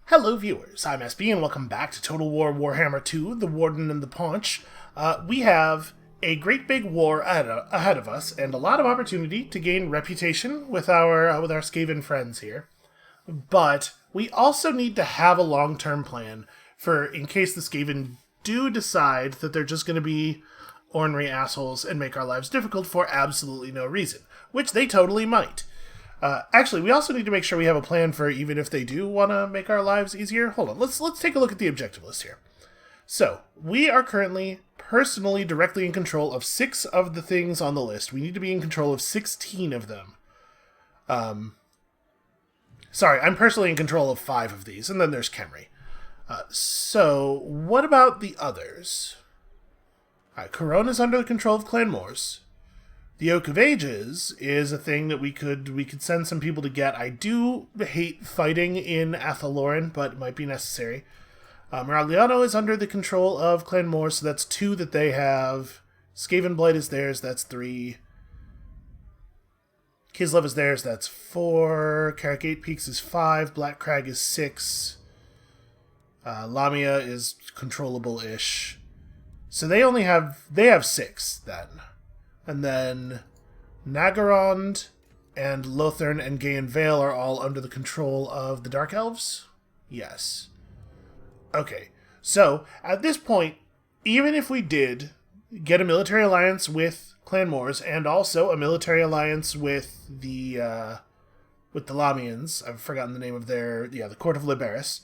Hello viewers, I'm SB and welcome back to Total War Warhammer 2, The Warden and the Paunch. We have a great big war ahead of us and a lot of opportunity to gain reputation with our Skaven friends here. But we also need to have a long-term plan for in case the Skaven do decide that they're just going to be ornery assholes and make our lives difficult for absolutely no reason, which they totally might. Actually, we also need to make sure we have a plan for even if they do want to make our lives easier. Hold on, let's take a look at the objective list here. So, we are currently personally directly in control of 6 of the things on the list. We need to be in control of 16 of them. Sorry, I'm personally in control of 5 of these, and then there's Khemri. So, what about the others? Alright, Corona's under the control of Clan Moors. The Oak of Ages is a thing that we could send some people to get. I do hate fighting in Athaloran, but it might be necessary. Maragliano is under the control of Clan Moor, so that's 2 that they have. Skaven Blight is theirs, that's 3. Kislev is theirs, that's 4. Carrick Peaks is 5. Black Crag is 6. Lamia is controllable-ish. So they have 6, then. And then Nagarond and Lothern and Gaean Vale are all under the control of the Dark Elves? Yes. Okay, so at this point, even if we did get a military alliance with Clan Moors and also a military alliance with the Lamians, I've forgotten the name of the Court of Liberis,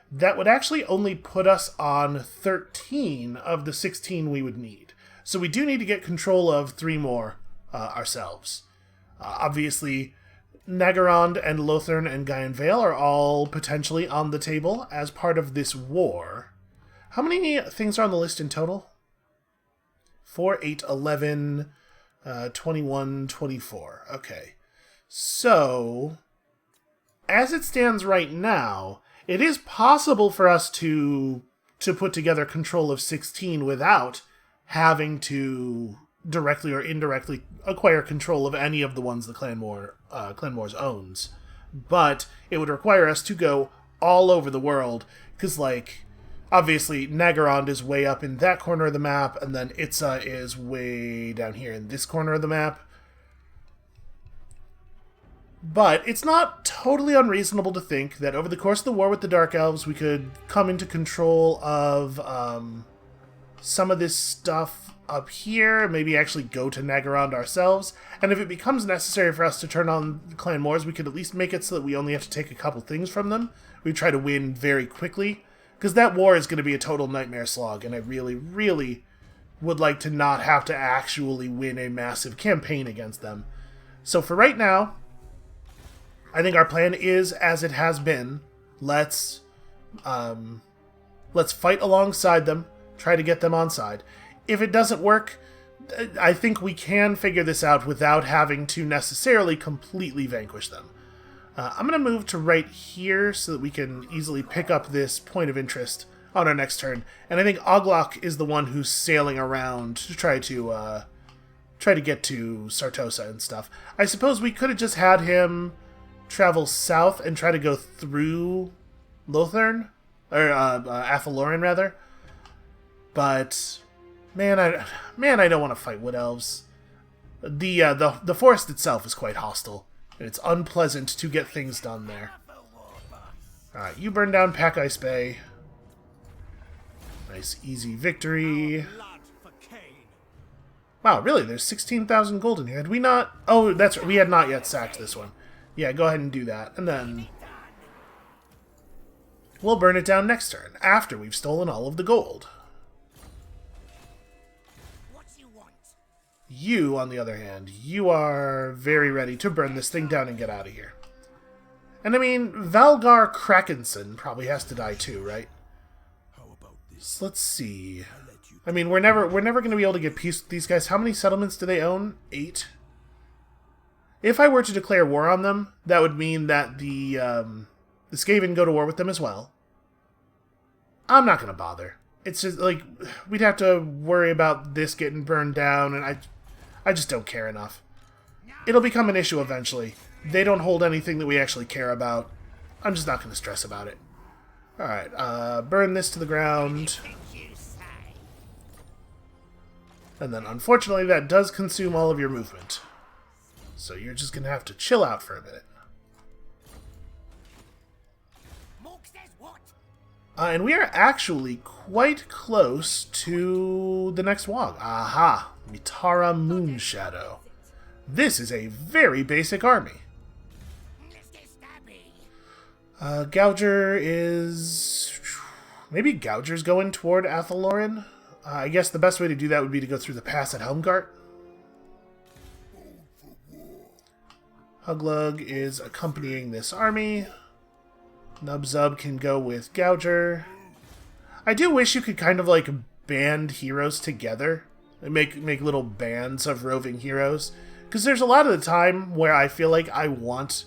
that would actually only put us on 13 of the 16 we would need. So we do need to get control of 3 more ourselves. Obviously, Nagarond and Lothern and Gaean Vale are all potentially on the table as part of this war. How many things are on the list in total? 4, 8, 11, 21, 24. Okay. So, as it stands right now, it is possible for us to put together control of 16 without having to directly or indirectly acquire control of any of the ones the Clan Moors owns. But it would require us to go all over the world, because, obviously, Nagarond is way up in that corner of the map, and then Itza is way down here in this corner of the map. But it's not totally unreasonable to think that over the course of the war with the Dark Elves, we could come into control of some of this stuff up here, maybe actually go to Nagarond ourselves, and if it becomes necessary for us to turn on Clan Moors, we could at least make it so that we only have to take a couple things from them. We try to win very quickly, because that war is going to be a total nightmare slog, and I really, really would like to not have to actually win a massive campaign against them. So for right now, I think our plan is as it has been. Let's fight alongside them, try to get them on side. If it doesn't work, I think we can figure this out without having to necessarily completely vanquish them. I'm going to move to right here so that we can easily pick up this point of interest on our next turn. And I think Oglok is the one who's sailing around to try to get to Sartosa and stuff. I suppose we could have just had him travel south and try to go through Lothern, or Athaloran rather. But man, I don't want to fight Wood Elves. The forest itself is quite hostile, and it's unpleasant to get things done there. Alright, you burn down Pack Ice Bay. Nice, easy victory. Wow, really? There's 16,000 gold in here. Had we not... Oh, that's right. We had not yet sacked this one. Yeah, go ahead and do that. And then we'll burn it down next turn, after we've stolen all of the gold. You, on the other hand, you are very ready to burn this thing down and get out of here. And I mean, Valgar Krakenson probably has to die too, right? So let's see. I mean, we're never going to be able to get peace with these guys. How many settlements do they own? 8? If I were to declare war on them, that would mean that the Skaven go to war with them as well. I'm not going to bother. It's just, we'd have to worry about this getting burned down, and I just don't care enough. It'll become an issue eventually. They don't hold anything that we actually care about. I'm just not going to stress about it. Alright, burn this to the ground. And then, unfortunately, that does consume all of your movement. So you're just going to have to chill out for a minute. And we are actually quite close to the next WOG. Aha! Mitara Moonshadow. This is a very basic army. Gouger is... Maybe Gouger's going toward Athaloran? I guess the best way to do that would be to go through the pass at Helmgart. Huglug is accompanying this army. Nubzub can go with Gouger. I do wish you could kind of like band heroes together. Make little bands of roving heroes. Because there's a lot of the time where I feel like I want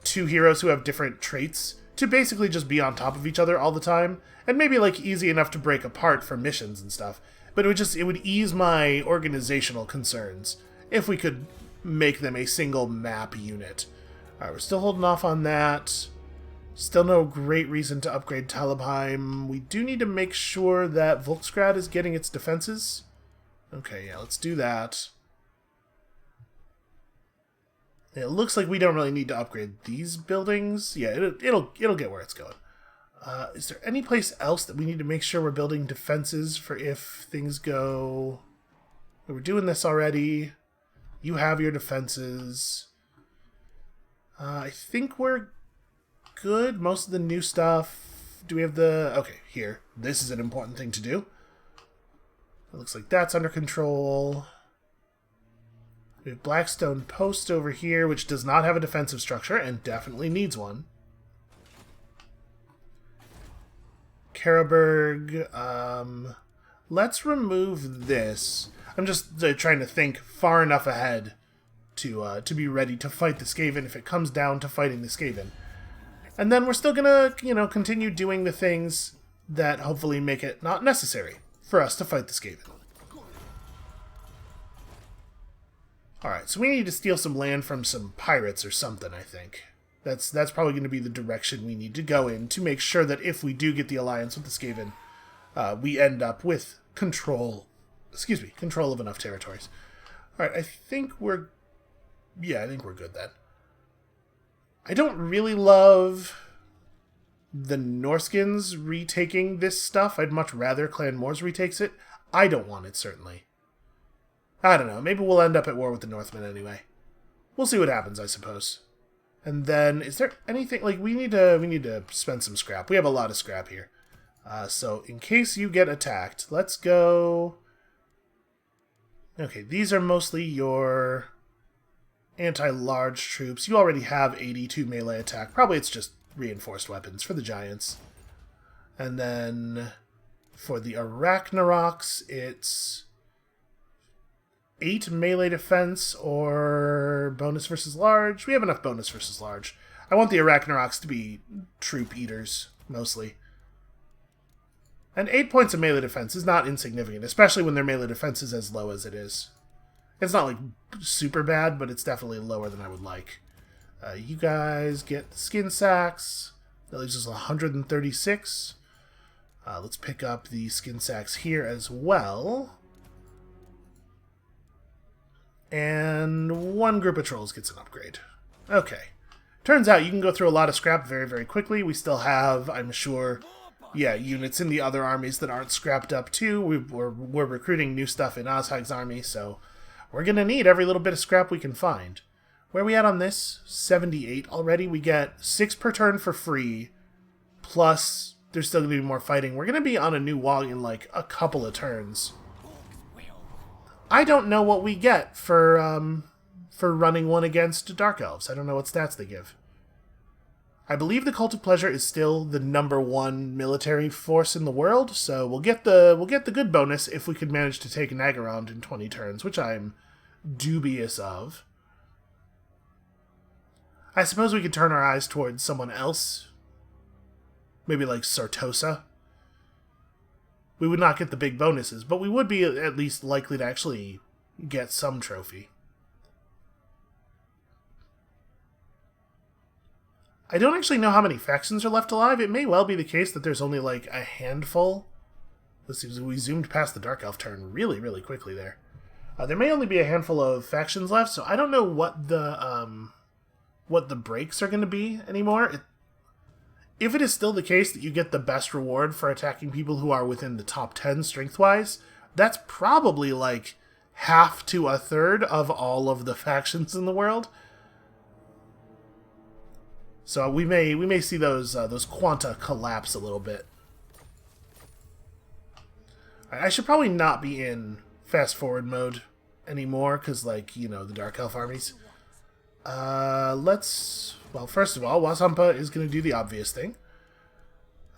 two heroes who have different traits to basically just be on top of each other all the time. And maybe like easy enough to break apart for missions and stuff. But it would ease my organizational concerns if we could make them a single map unit. Alright, we're still holding off on that. Still no great reason to upgrade Talabheim. We do need to make sure that Volksgrad is getting its defenses. Okay, yeah, let's do that. It looks like we don't really need to upgrade these buildings. Yeah, it'll get where it's going. Is there any place else that we need to make sure we're building defenses for if things go... We're doing this already. You have your defenses. I think we're good. Most of the new stuff... Do we have the... Okay, here. This is an important thing to do. It looks like that's under control. We have Blackstone Post over here, which does not have a defensive structure and definitely needs one. Karaberg. Let's remove this. I'm just trying to think far enough ahead to be ready to fight the Skaven if it comes down to fighting the Skaven. And then we're still gonna, continue doing the things that hopefully make it not necessary for us to fight the Skaven. Alright, so we need to steal some land from some pirates or something, I think. That's probably going to be the direction we need to go in to make sure that if we do get the alliance with the Skaven, we end up with control of enough territories. Alright, I think we're good then. I don't really love the Norskins retaking this stuff. I'd much rather Clan Moors retakes it. I don't want it, certainly. I don't know. Maybe we'll end up at war with the Northmen anyway. We'll see what happens, I suppose. And then, is there anything... Like, we need to spend some scrap. We have a lot of scrap here. So, in case you get attacked, let's go... Okay, these are mostly your anti-large troops. You already have 82 melee attack. Probably it's just reinforced weapons for the giants. And then, for the Arachnaroks, it's 8 melee defense or bonus versus large. We have enough bonus versus large. I want the Arachnaroks to be troop eaters, mostly. And 8 points of melee defense is not insignificant, especially when their melee defense is as low as it is. It's not, like, super bad, but it's definitely lower than I would like. You guys get skin sacks. That leaves us 136. Let's pick up the skin sacks here as well. And one group of trolls gets an upgrade. Okay. Turns out you can go through a lot of scrap very, very quickly. We still have, I'm sure, units in the other armies that aren't scrapped up too. We're recruiting new stuff in Ozhag's army, so we're going to need every little bit of scrap we can find. Where are we at on this? 78 already. We get 6 per turn for free, plus there's still going to be more fighting. We're going to be on a new WOG in like a couple of turns. I don't know what we get for running one against Dark Elves. I don't know what stats they give. I believe the Cult of Pleasure is still the #1 military force in the world, so we'll get the good bonus if we could manage to take Nagarond in 20 turns, which I'm dubious of. I suppose we could turn our eyes towards someone else. Maybe like Sartosa. We would not get the big bonuses, but we would be at least likely to actually get some trophy. I don't actually know how many factions are left alive. It may well be the case that there's only like a handful. Let's see, we zoomed past the Dark Elf turn really, really quickly there. There may only be a handful of factions left, so I don't know what the breaks are going to be anymore. If it is still the case that you get the best reward for attacking people who are within the top 10 strength-wise, that's probably like half to a third of all of the factions in the world. So we may see those quanta collapse a little bit. I should probably not be in fast forward mode anymore because, like, you know, the Dark Elf armies. Well, first of all, Wazampa is going to do the obvious thing.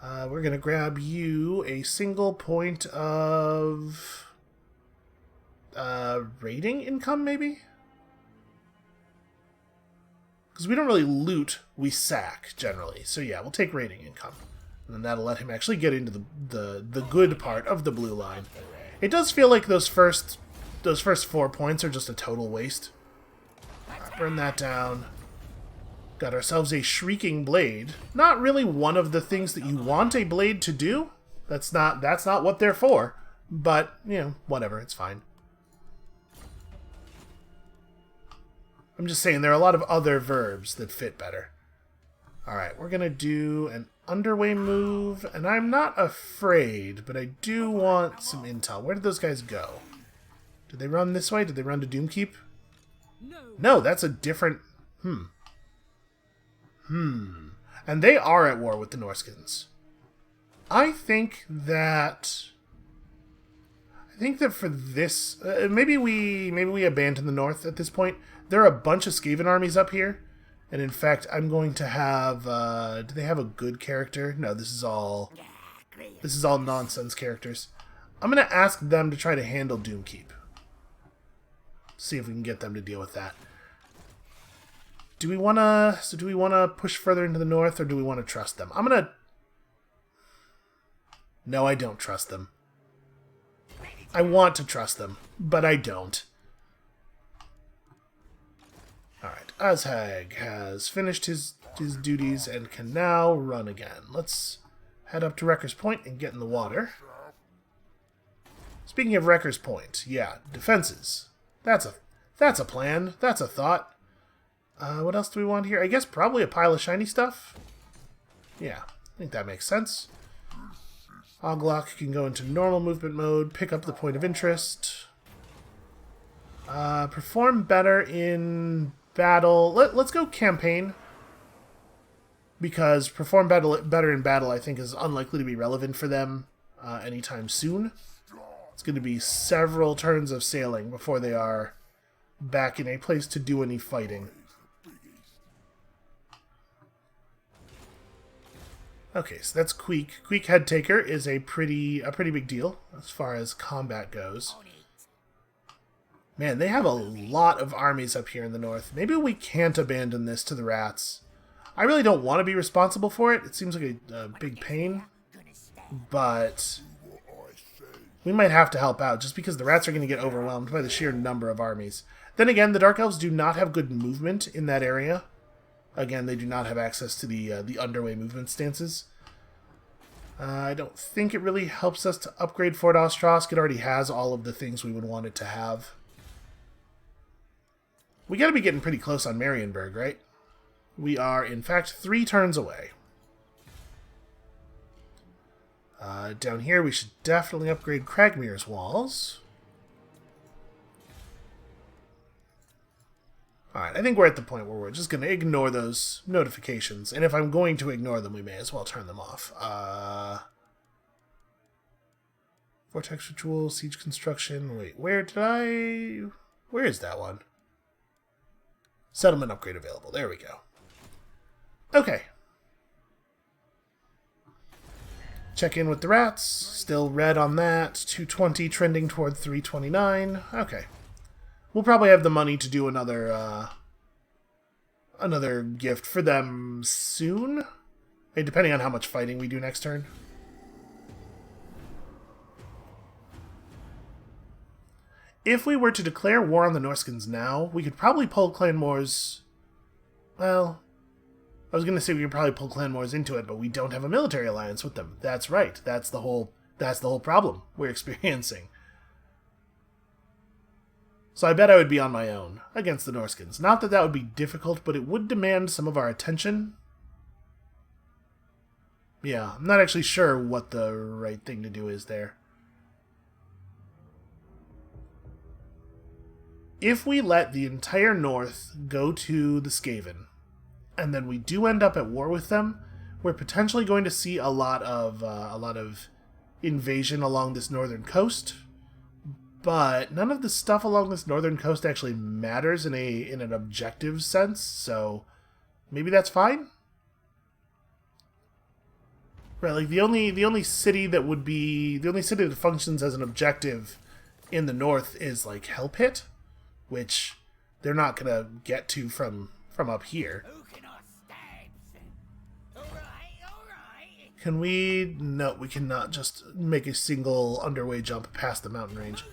We're going to grab you a single point of rating income, maybe? Because we don't really loot, we sack, generally. So yeah, we'll take rating income. And then that'll let him actually get into the good part of the blue line. It does feel like those first 4 points are just a total waste. Burn that down. Got ourselves a Shrieking Blade. Not really one of the things that you want a blade to do. That's not what they're for. But, you know, whatever, it's fine. I'm just saying there are a lot of other verbs that fit better. Alright, we're going to do an underway move, and I'm not afraid, but I do want some intel. Where did those guys go? Did they run this way? Did they run to Doomkeep? No, that's a different... And they are at war with the Norskins. I think that for this... maybe we abandon the North at this point. There are a bunch of Skaven armies up here. And in fact, I'm going to have... do they have a good character? No, this is all nonsense characters. I'm going to ask them to try to handle Doomkeep. See if we can get them to deal with that. Do we want to push further into the north, or do we want to trust them? I'm going to... No, I don't trust them. I want to trust them, but I don't. Alright, Azhag has finished his duties and can now run again. Let's head up to Wrecker's Point and get in the water. Speaking of Wrecker's Point, yeah, defenses. That's a plan. That's a thought. What else do we want here? I guess probably a pile of shiny stuff. Yeah, I think that makes sense. Oglock can go into normal movement mode, pick up the point of interest. Perform better in battle. Let's go campaign. Because perform better in battle, I think, is unlikely to be relevant for them anytime soon. It's going to be several turns of sailing before they are back in a place to do any fighting. Okay, so that's Queek. Queek Head Taker is a pretty big deal as far as combat goes. Man, they have a lot of armies up here in the north. Maybe we can't abandon this to the rats. I really don't want to be responsible for it. It seems like a big pain. But we might have to help out, just because the rats are going to get overwhelmed by the sheer number of armies. Then again, the Dark Elves do not have good movement in that area. Again, they do not have access to the underway movement stances. I don't think it really helps us to upgrade Fort Ostrosk. It already has all of the things we would want it to have. We got to be getting pretty close on Marienburg, right? We are, in fact, 3 turns away. Down here, we should definitely upgrade Cragmir's walls. Alright, I think we're at the point where we're just going to ignore those notifications. And if I'm going to ignore them, we may as well turn them off. Vortex Ritual, Siege Construction. Wait, where is that one? Settlement upgrade available. There we go. Okay. Check in with the rats. Still red on that. 220 trending toward 329. Okay. We'll probably have the money to do another gift for them soon. Hey, depending on how much fighting we do next turn. If we were to declare war on the Norskins now, we could probably pull Clan Wars... Well, I was going to say we could probably pull clan wars into it, but we don't have a military alliance with them. That's right. That's the whole problem we're experiencing. So I bet I would be on my own against the Norskins. Not that that would be difficult, but it would demand some of our attention. Yeah, I'm not actually sure what the right thing to do is there. If we let the entire North go to the Skaven, and then we do end up at war with them, we're potentially going to see a lot of invasion along this northern coast. But none of the stuff along this northern coast actually matters in an objective sense, so maybe that's fine. Right, like the only city that functions as an objective in the north is like Hell Pit, which they're not gonna get to from up here. Can we? No, we cannot just make a single underway jump past the mountain range.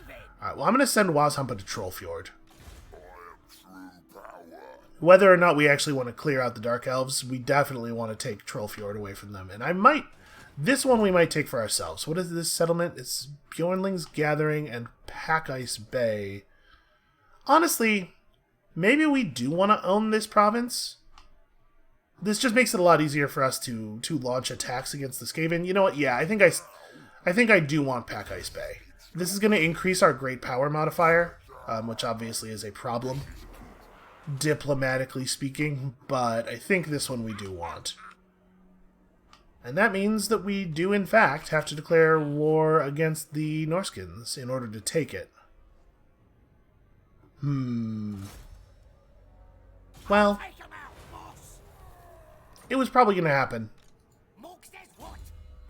Alright, well I'm gonna send Wazhampa to Trollfjord. Whether or not we actually want to clear out the Dark Elves, we definitely want to take Trollfjord away from them. And I might... This one we might take for ourselves. What is this settlement? It's Bjornling's Gathering and Pack Ice Bay. Honestly, maybe we do want to own this province. This just makes it a lot easier for us to launch attacks against the Skaven. You know what? Yeah, I think I do want Pack Ice Bay. This is going to increase our Great Power modifier, which obviously is a problem, diplomatically speaking, but I think this one we do want. And that means that we do, in fact, have to declare war against the Norskins in order to take it. Well, it was probably going to happen.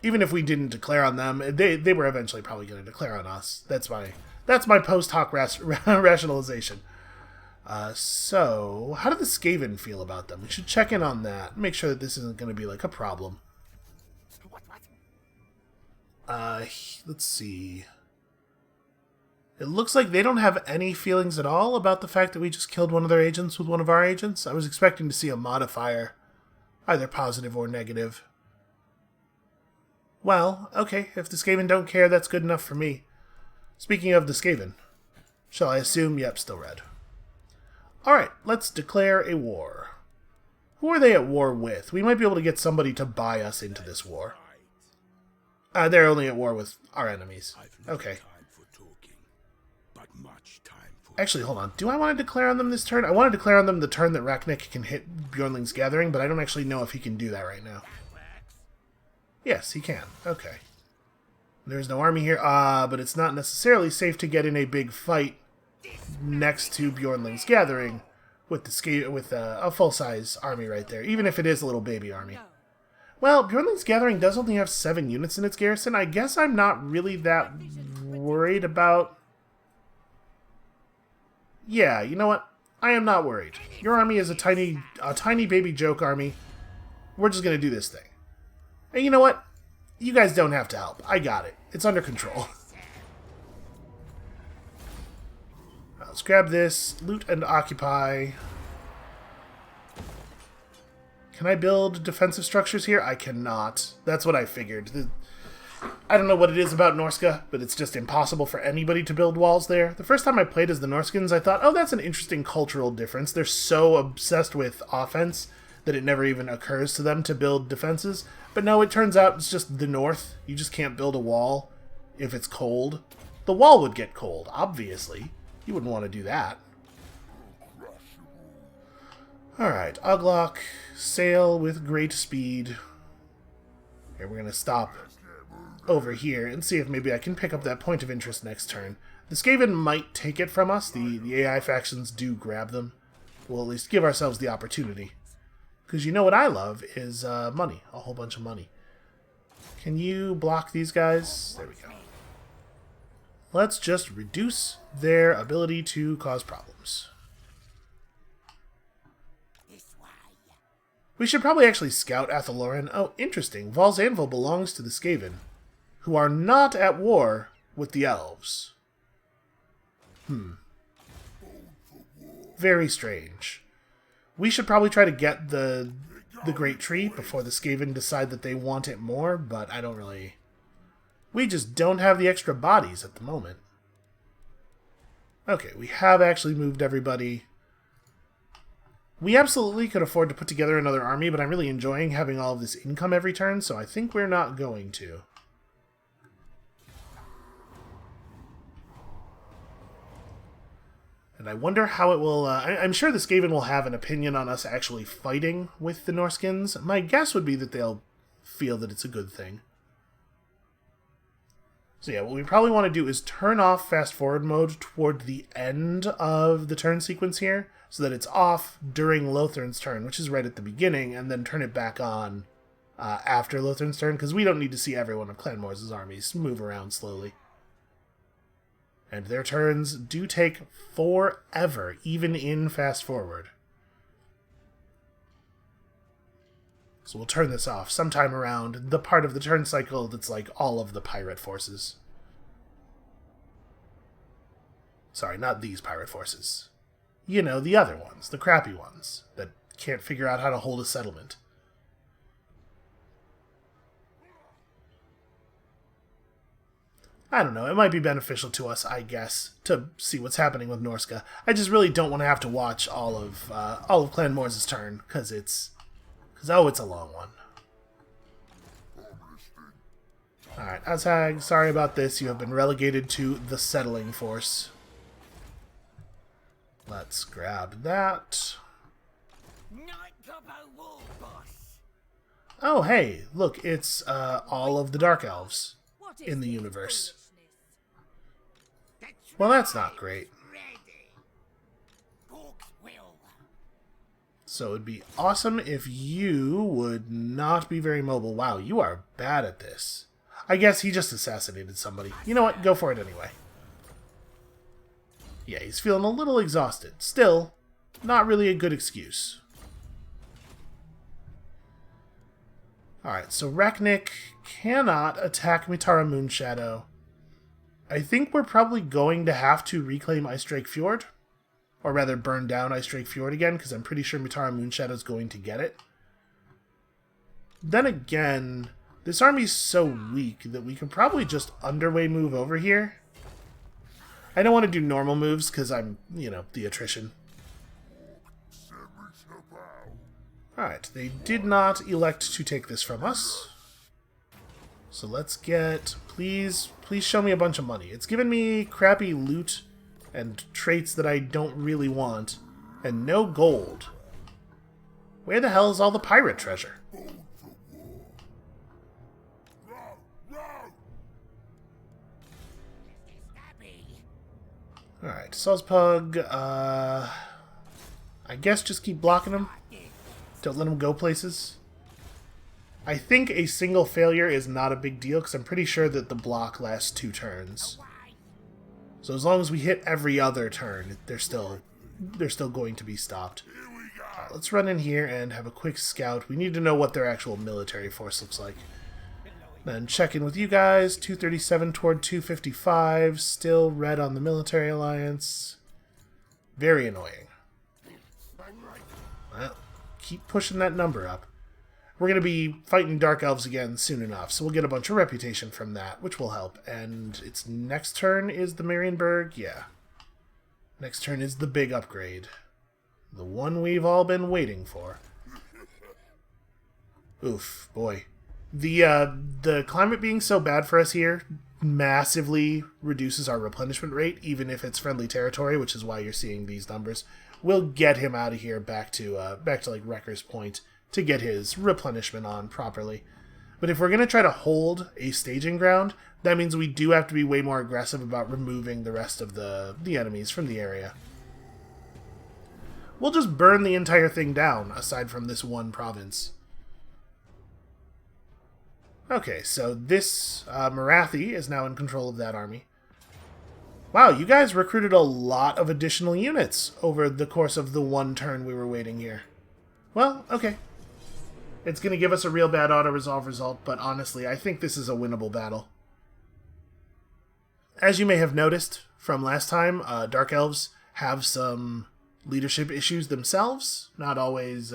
Even if we didn't declare on them, they were eventually probably going to declare on us. That's my post hoc rationalization. So, how do the Skaven feel about them? We should check in on that. Make sure that this isn't going to be like a problem. Let's see. It looks like they don't have any feelings at all about the fact that we just killed one of their agents with one of our agents. I was expecting to see a modifier, either positive or negative. Well, okay, if the Skaven don't care, that's good enough for me. Speaking of the Skaven, shall I assume? Yep, still red. Alright, let's declare a war. Who are they at war with? We might be able to get somebody to buy us into this war. They're only at war with our enemies. Okay. Actually, hold on. Do I want to declare on them this turn? I want to declare on them the turn that Rachnik can hit Bjornling's Gathering, but I don't actually know if he can do that right now. Yes, he can. Okay. There's no army here. But it's not necessarily safe to get in a big fight next to Bjornling's Gathering with a full-size army right there, even if it is a little baby army. Well, Bjornling's Gathering does only have 7 units in its garrison. I guess I'm not really that worried about... Yeah, you know what? I am not worried. Your army is a tiny baby joke army. We're just going to do this thing. And you know what? You guys don't have to help. I got it. It's under control. Let's grab this. Loot and occupy. Can I build defensive structures here? I cannot. That's what I figured. I don't know what it is about Norska, but it's just impossible for anybody to build walls there. The first time I played as the Norskins, I thought, oh, that's an interesting cultural difference. They're so obsessed with offense that it never even occurs to them to build defenses. But no, it turns out it's just the North. You just can't build a wall if it's cold. The wall would get cold, obviously. You wouldn't want to do that. Alright, Uglok, sail with great speed. Here, we're going to stop over here and see if maybe I can pick up that point of interest next turn. The Skaven might take it from us. The AI factions do grab them. We'll at least give ourselves the opportunity. Because you know what I love is money. A whole bunch of money. Can you block these guys? There we go. Let's just reduce their ability to cause problems. We should probably actually scout Athaloran. Oh, interesting. Val's Anvil belongs to the Skaven, who are not at war with the Elves. Very strange. We should probably try to get the the Great Tree before the Skaven decide that they want it more, but I don't really... We just don't have the extra bodies at the moment. Okay, we have actually moved everybody. We absolutely could afford to put together another army, but I'm really enjoying having all of this income every turn, so I think we're not going to. And I wonder how it will... I'm sure the Skaven will have an opinion on us actually fighting with the Norskins. My guess would be that they'll feel that it's a good thing. So yeah, what we probably want to do is turn off fast forward mode toward the end of the turn sequence here, so that it's off during Lothrin's turn, which is right at the beginning, and then turn it back on after Lothrin's turn, because we don't need to see every one of Clan Morse's armies move around slowly. And their turns do take forever, even in fast forward. So we'll turn this off sometime around the part of the turn cycle that's like all of the pirate forces. Sorry, not these pirate forces. You know, the other ones, the crappy ones, that can't figure out how to hold a settlement. I don't know, it might be beneficial to us, I guess, to see what's happening with Norska. I just really don't want to have to watch all of Clan Morse's turn, because it's a long one. Alright, Azhag, sorry about this. You have been relegated to the settling force. Let's grab that. Oh, hey, look, it's all of the Dark Elves in the universe. Well, that's not great. So it'd be awesome if you would not be very mobile. Wow, you are bad at this. I guess he just assassinated somebody. You know what? Go for it anyway. Yeah, he's feeling a little exhausted. Still, not really a good excuse. Alright, so Reknik cannot attack Mitara Moonshadow. I think we're probably going to have to reclaim Icedrake Fjord. Or rather, burn down Icedrake Fjord again, because I'm pretty sure Mitara Moonshadow is going to get it. Then again, this army's so weak that we can probably just underway move over here. I don't want to do normal moves, because I'm, you know, the attrition. Alright, they did not elect to take this from us. So let's get... Please show me a bunch of money. It's given me crappy loot and traits that I don't really want, and no gold. Where the hell is all the pirate treasure? Alright, Sozpug, I guess just keep blocking him. Don't let him go places. I think a single failure is not a big deal, because I'm pretty sure that the block lasts 2 turns. So as long as we hit every other turn, they're still going to be stopped. Alright, let's run in here and have a quick scout. We need to know what their actual military force looks like. Then check in with you guys. 237 toward 255. Still red on the military alliance. Very annoying. Well, keep pushing that number up. We're going to be fighting Dark Elves again soon enough, so we'll get a bunch of reputation from that, which will help. And its next turn is the Marienburg? Yeah. Next turn is the big upgrade. The one we've all been waiting for. Oof, boy. The climate being so bad for us here massively reduces our replenishment rate, even if it's friendly territory, which is why you're seeing these numbers. We'll get him out of here back to like Wrecker's Point to get his replenishment on properly. But if we're going to try to hold a staging ground, that means we do have to be way more aggressive about removing the rest of the enemies from the area. We'll just burn the entire thing down, aside from this one province. Okay, so this Marathi is now in control of that army. Wow, you guys recruited a lot of additional units over the course of the one turn we were waiting here. Well, okay. It's going to give us a real bad auto-resolve result, but honestly, I think this is a winnable battle. As you may have noticed from last time, Dark Elves have some leadership issues themselves. Not always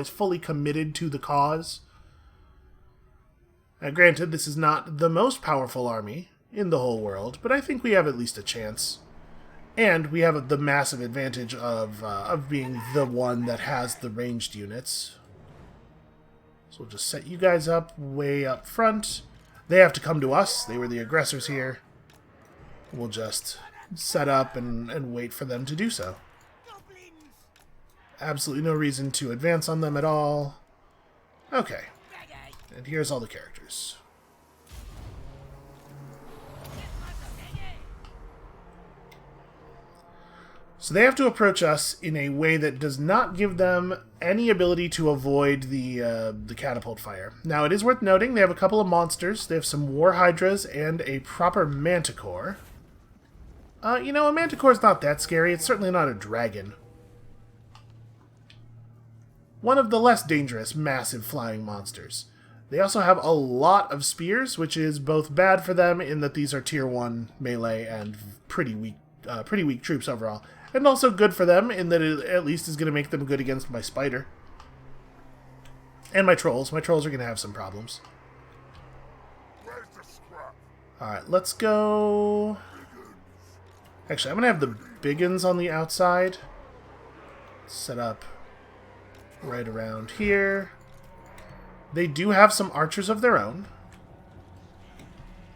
fully committed to the cause. Granted, this is not the most powerful army in the whole world, but I think we have at least a chance. And we have the massive advantage of being the one that has the ranged units. So we'll just set you guys up way up front. They have to come to us. They were the aggressors here. We'll just set up and wait for them to do so. Absolutely no reason to advance on them at all. Okay. And here's all the characters. So they have to approach us in a way that does not give them any ability to avoid the catapult fire. Now, it is worth noting they have a couple of monsters. They have some war hydras and a proper manticore. You know, a manticore is not that scary. It's certainly not a dragon. One of the less dangerous, massive flying monsters. They also have a lot of spears, which is both bad for them in that these are tier 1 melee and pretty weak troops overall. And also good for them in that it at least is going to make them good against my spider. And my trolls. My trolls are going to have some problems. Alright, let's go... Actually, I'm going to have the biggins on the outside. Set up right around here. They do have some archers of their own.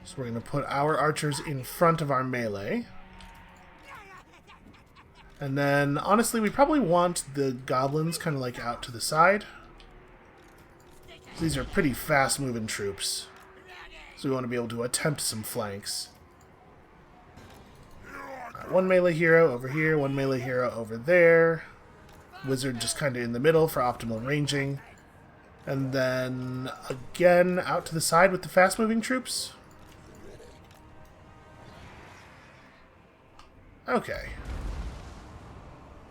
So we're going to put our archers in front of our melee. And then, honestly, we probably want the goblins kind of like out to the side. These are pretty fast-moving troops. So we want to be able to attempt some flanks. Right, one melee hero over here, one melee hero over there. Wizard just kind of in the middle for optimal ranging. And then, again, out to the side with the fast-moving troops. Okay.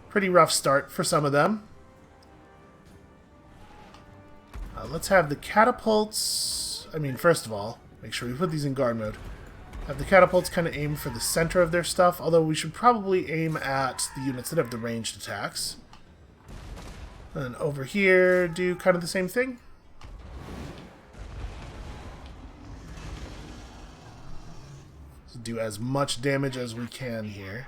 Pretty rough start for some of them. Let's have the catapults... I mean, first of all, make sure we put these in guard mode. Have the catapults kind of aim for the center of their stuff, although we should probably aim at the units that have the ranged attacks. And over here, do kind of the same thing. So do as much damage as we can here.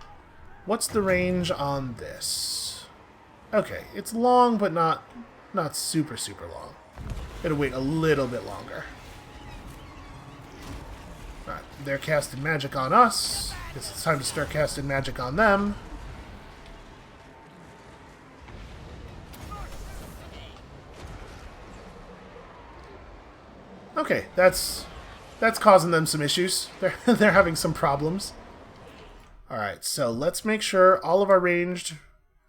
What's the range on this? Okay, it's long, but not super long. Gotta wait a little bit longer. Alright, they're casting magic on us. Guess it's time to start casting magic on them. Okay, that's causing them some issues. They're having some problems. Alright, so let's make sure all of our ranged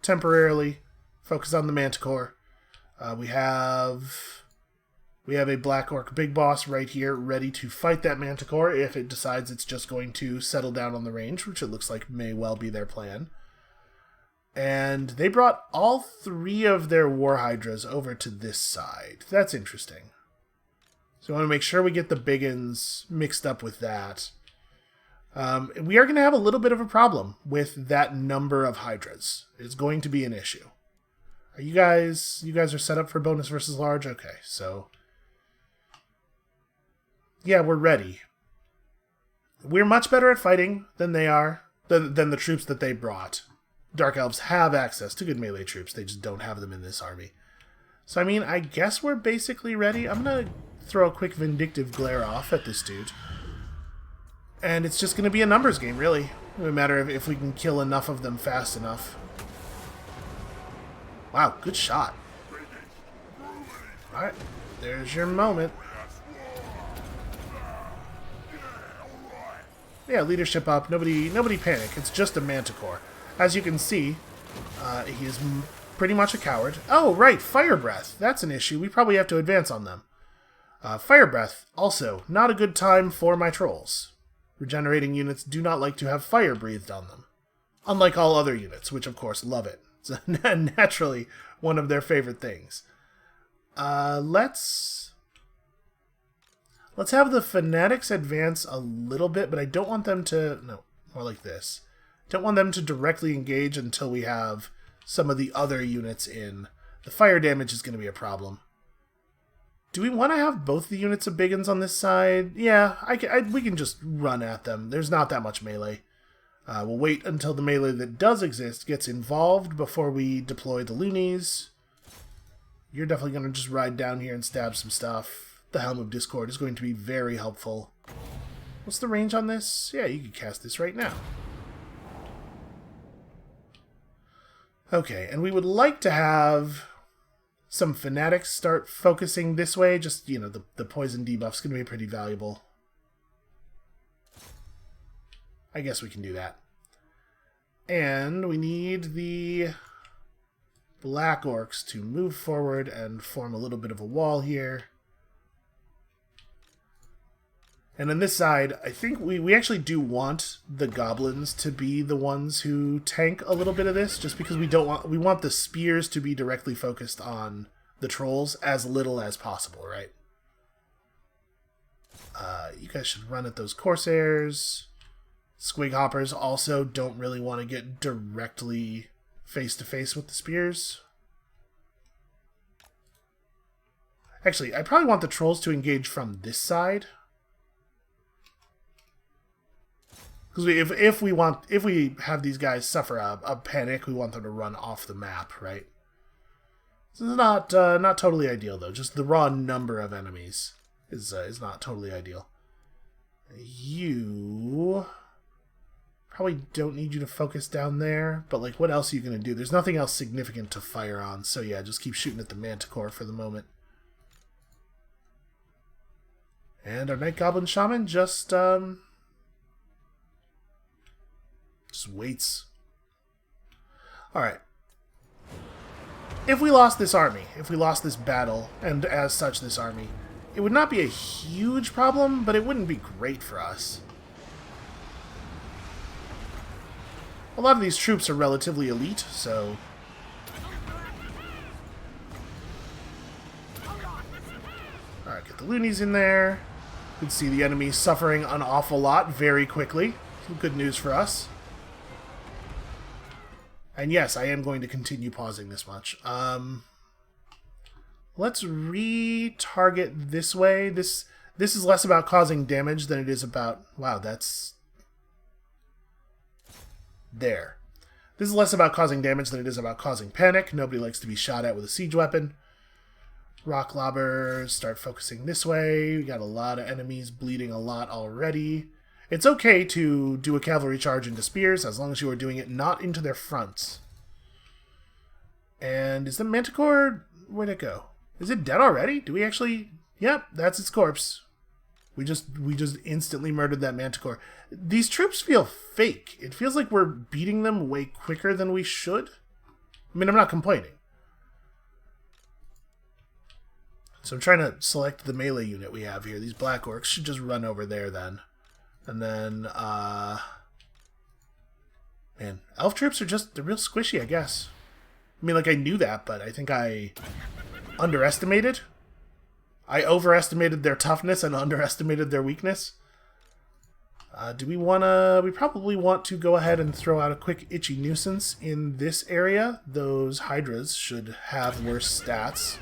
temporarily focus on the manticore. We have a Black Orc Big Boss right here ready to fight that manticore if it decides it's just going to settle down on the range, which it looks like may well be their plan. And they brought all 3 of their war hydras over to this side. That's interesting. So I want to make sure we get the biggins mixed up with that. We are going to have a little bit of a problem with that number of hydras. It's going to be an issue. Are you guys are set up for bonus versus large? Okay, so yeah, we're ready. We're much better at fighting than they are, than the troops that they brought. Dark Elves have access to good melee troops. They just don't have them in this army. So, I mean, I guess we're basically ready. I'm going to throw a quick Vindictive Glare off at this dude. And it's just going to be a numbers game, really. No matter if we can kill enough of them fast enough. Wow, good shot. Alright, there's your moment. Yeah, leadership up. Nobody panic. It's just a manticore. As you can see, he is pretty much a coward. Oh, right, Fire Breath. That's an issue. We probably have to advance on them. Fire Breath, also, not a good time for my trolls. Regenerating units do not like to have fire breathed on them. Unlike all other units, which of course love it. It's naturally one of their favorite things. Let's have the Fanatics advance a little bit, but I don't want them to... No, more like this. Don't want them to directly engage until we have some of the other units in. The fire damage is going to be a problem. Do we want to have both the units of big uns on this side? Yeah, we can just run at them. There's not that much melee. We'll wait until the melee that does exist gets involved before we deploy the loonies. You're definitely going to just ride down here and stab some stuff. The Helm of Discord is going to be very helpful. What's the range on this? Yeah, you can cast this right now. Okay, and we would like to have some fanatics start focusing this way. Just, you know, the poison debuff's going to be pretty valuable. I guess we can do that. And we need the Black Orcs to move forward and form a little bit of a wall here. And on this side, I think we actually do want the goblins to be the ones who tank a little bit of this, just because we want the spears to be directly focused on the trolls as little as possible, right? You guys should run at those Corsairs. Squig Hoppers also don't really want to get directly face-to-face with the spears. Actually, I probably want the trolls to engage from this side. Because if we have these guys suffer a panic, we want them to run off the map, right? This is not totally ideal though. Just the raw number of enemies is not totally ideal. You probably don't need you to focus down there, but like, what else are you gonna do? There's nothing else significant to fire on, so yeah, just keep shooting at the Manticore for the moment. And our Night Goblin Shaman just waits. Alright. If we lost this army, if we lost this battle, and as such this army, it would not be a huge problem, but it wouldn't be great for us. A lot of these troops are relatively elite, so... Alright, get the loonies in there. You can see the enemy suffering an awful lot very quickly. Some good news for us. And yes, I am going to continue pausing this much. Let's re-target this way. This is less about causing damage than it is about... Wow, that's... There. This is less about causing damage than it is about causing panic. Nobody likes to be shot at with a siege weapon. Rock lobbers start focusing this way. We got a lot of enemies bleeding a lot already. It's okay to do a cavalry charge into spears, as long as you are doing it not into their fronts. And is the Manticore... Where'd it go? Is it dead already? Do we actually... Yep, that's its corpse. We just instantly murdered that Manticore. These troops feel fake. It feels like we're beating them way quicker than we should. I mean, I'm not complaining. So I'm trying to select the melee unit we have here. These Black Orcs should just run over there then. And then, man, elf troops they're real squishy, I guess. I mean, like, I knew that, but I think I underestimated. I overestimated their toughness and underestimated their weakness. Do we want to... We probably want to go ahead and throw out a quick itchy nuisance in this area. Those Hydras should have worse stats.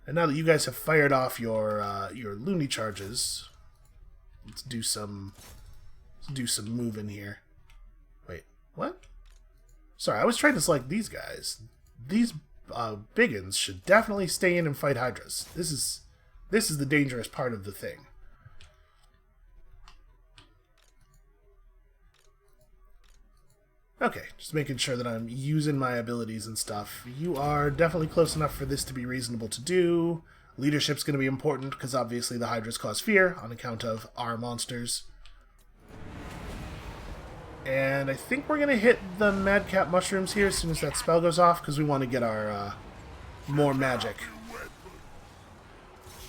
And now that you guys have fired off your loony charges... Let's do some moving here. Wait, what? Sorry, I was trying to select these guys. These biggins should definitely stay in and fight Hydras. This is the dangerous part of the thing. Okay, just making sure that I'm using my abilities and stuff. You are definitely close enough for this to be reasonable to do. Leadership's going to be important, because obviously the Hydras cause fear on account of our monsters. And I think we're going to hit the Madcap Mushrooms here as soon as that spell goes off, because we want to get our more magic.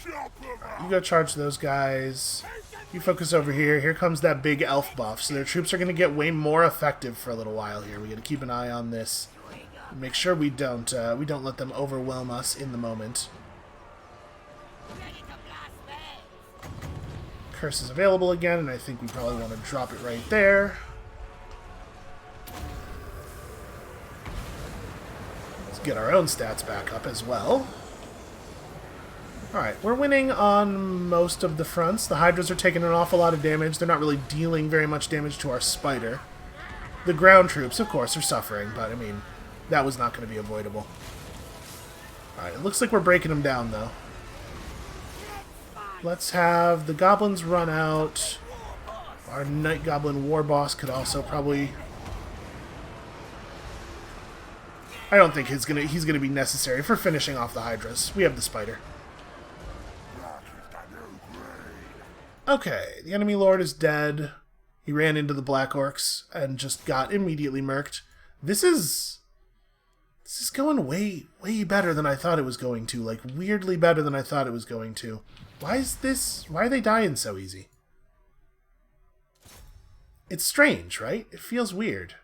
You go charge those guys. You focus over here. Here comes that big elf buff, so their troops are going to get way more effective for a little while here. We got to keep an eye on this. Make sure we don't let them overwhelm us in the moment. Curse is available again, and I think we probably want to drop it right there. get our own stats back up as well. Alright, we're winning on most of the fronts. The Hydras are taking an awful lot of damage. They're not really dealing very much damage to our Spider. The ground troops, of course, are suffering, but, I mean, that was not going to be avoidable. Alright, it looks like we're breaking them down, though. Let's have the Goblins run out. Our Night Goblin War Boss could also probably... I don't think he's gonna be necessary for finishing off the Hydras. We have the Spider. Okay, the enemy lord is dead. He ran into the Black Orcs and just got immediately murked. This is going way better than I thought it was going to. Like, weirdly better than I thought it was going to. Why are they dying so easy? It's strange, right? It feels weird.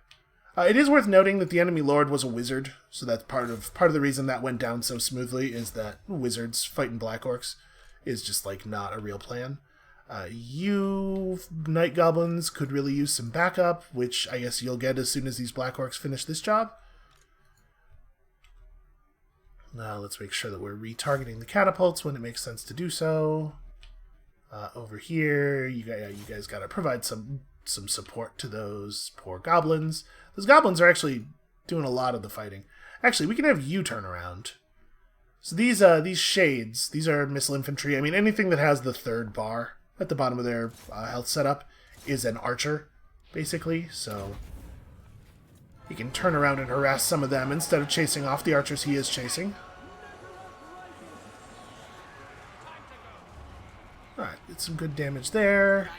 It is worth noting that the enemy lord was a wizard, so that's part of the reason that went down so smoothly is that wizards fighting Black Orcs is just, like, not a real plan. You Night Goblins could really use some backup, which I guess you'll get as soon as these Black Orcs finish this job. Now let's make sure that we're retargeting the catapults when it makes sense to do so. Over here, you guys gotta provide some support to those poor goblins. Those goblins are actually doing a lot of the fighting. Actually, we can have you turn around. So these shades, these are missile infantry. I mean, anything that has the third bar at the bottom of their health setup is an archer, basically. So he can turn around and harass some of them instead of chasing off the archers he is chasing. Alright, get some good damage there.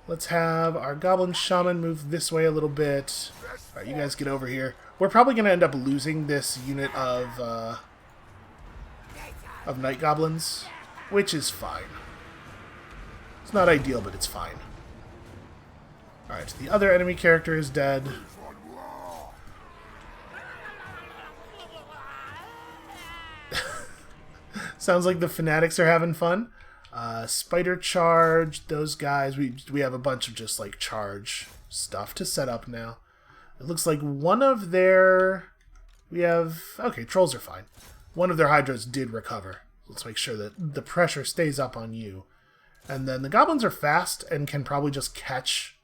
Let's have our Goblin Shaman move this way a little bit. Alright, you guys get over here. We're probably going to end up losing this unit of Night Goblins, which is fine. It's not ideal, but it's fine. Alright, the other enemy character is dead. Sounds like the fanatics are having fun. Spider charge, those guys, we have a bunch of just like charge stuff to set up now. It looks like one of their... Okay, trolls are fine. One of their Hydras did recover. Let's make sure that the pressure stays up on you. And then the Goblins are fast and can probably just catch...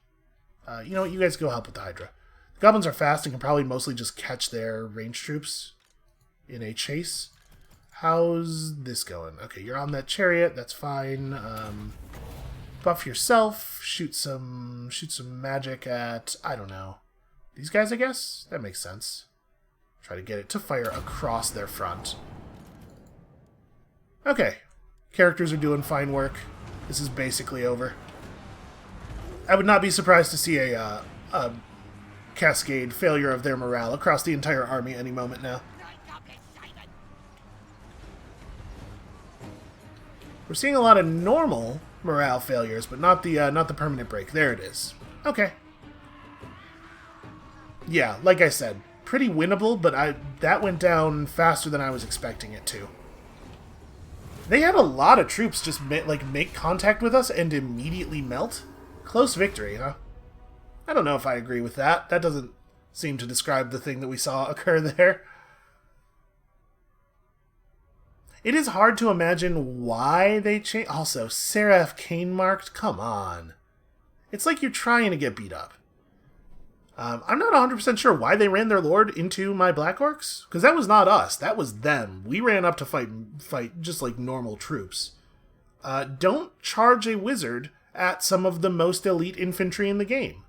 you know what, you guys go help with the Hydra. The Goblins are fast and can probably mostly just catch their ranged troops in a chase. How's this going? Okay, you're on that chariot, that's fine. Buff yourself, shoot some magic at, I don't know, these guys, I guess? That makes sense. Try to get it to fire across their front. Okay, characters are doing fine work. This is basically over. I would not be surprised to see a cascade failure of their morale across the entire army any moment now. We're seeing a lot of normal morale failures, but not the permanent break. There it is. Okay. Yeah, like I said, pretty winnable, but that went down faster than I was expecting it to. They had a lot of troops just make contact with us and immediately melt. Close victory, huh? I don't know if I agree with that. That doesn't seem to describe the thing that we saw occur there. It is hard to imagine why they changed. Also, Seraph Cain marked? Come on. It's like you're trying to get beat up. I'm not 100% sure why they ran their lord into my Black Orcs, because that was not us. That was them. We ran up to fight just like normal troops. Don't charge a wizard at some of the most elite infantry in the game.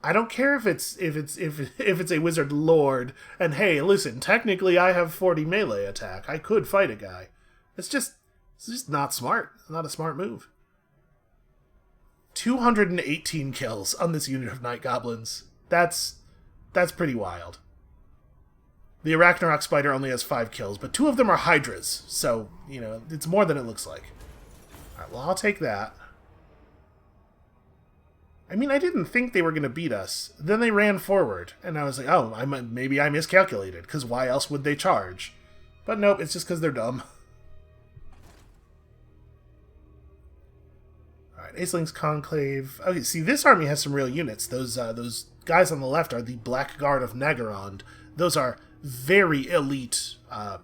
I don't care if it's a wizard lord, and hey, listen, technically I have 40 melee attack. I could fight a guy. It's just not smart. It's not a smart move. 218 kills on this unit of Night Goblins. That's pretty wild. The Arachnarok Spider only has 5 kills, but 2 of them are Hydras, so, you know, it's more than it looks like. Alright, well, I'll take that. I mean, I didn't think they were going to beat us. Then they ran forward, and I was like, oh, maybe I miscalculated, because why else would they charge? But nope, it's just because they're dumb. Alright, Aceling's Conclave. Okay, see, this army has some real units. Those guys on the left are the Black Guard of Nagarond. Those are very elite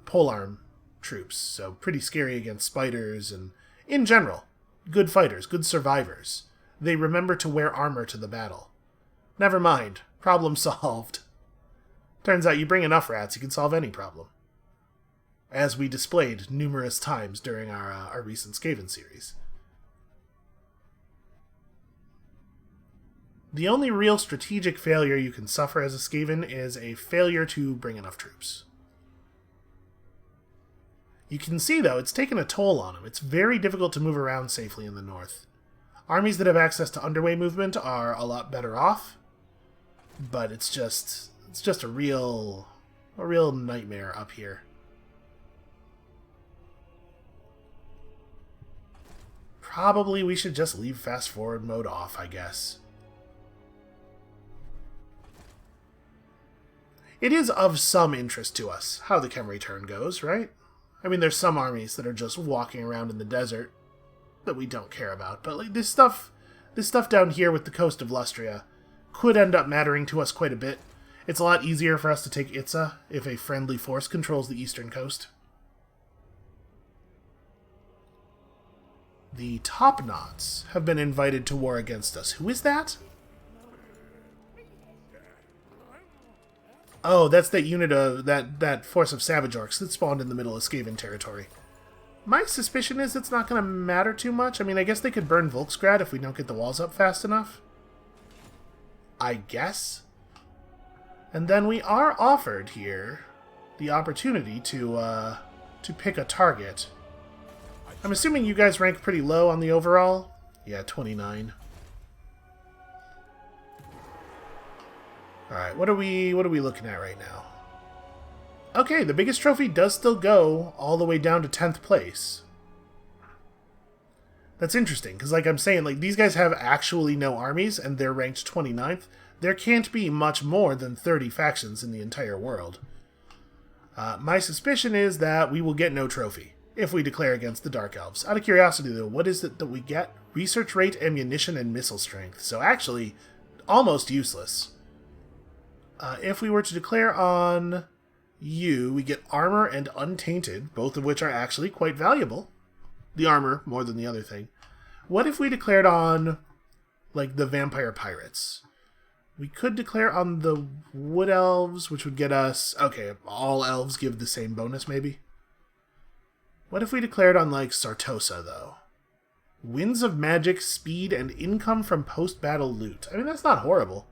polearm troops, so pretty scary against spiders, and in general, good fighters, good survivors. They remember to wear armor to the battle. Never mind, problem solved. Turns out you bring enough rats, you can solve any problem. As we displayed numerous times during our recent Skaven series. The only real strategic failure you can suffer as a Skaven is a failure to bring enough troops. You can see, though, it's taken a toll on them. It's very difficult to move around safely in the north. Armies that have access to underway movement are a lot better off, but it's just a real nightmare up here. Probably we should just leave fast forward mode off, I guess. It is of some interest to us how the Khemri turn goes, right? I mean, there's some armies that are just walking around in the desert that we don't care about, but like this stuff down here with the coast of Lustria could end up mattering to us quite a bit. It's a lot easier for us to take Itza if a friendly force controls the eastern coast. The Top-Knots have been invited to war against us. Who is that? Oh, that's that unit of that force of Savage Orcs that spawned in the middle of Skaven territory. My suspicion is it's not going to matter too much. I mean, I guess they could burn Volksgrad if we don't get the walls up fast enough. I guess. And then we are offered here the opportunity to pick a target. I'm assuming you guys rank pretty low on the overall. Yeah, 29. Alright, what are we looking at right now? Okay, the biggest trophy does still go all the way down to 10th place. That's interesting, because like I'm saying, like these guys have actually no armies, and they're ranked 29th. There can't be much more than 30 factions in the entire world. My suspicion is that we will get no trophy if we declare against the Dark Elves. Out of curiosity, though, what is it that we get? Research rate, ammunition, and missile strength. So actually, almost useless. If we were to declare on you, we get armor and untainted, both of which are actually quite valuable. The armor, more than the other thing. What if we declared on, like, the vampire pirates? We could declare on the wood elves, which would get us... Okay, all elves give the same bonus, maybe? What if we declared on, like, Sartosa, though? Winds of magic, speed, and income from post-battle loot. I mean, that's not horrible.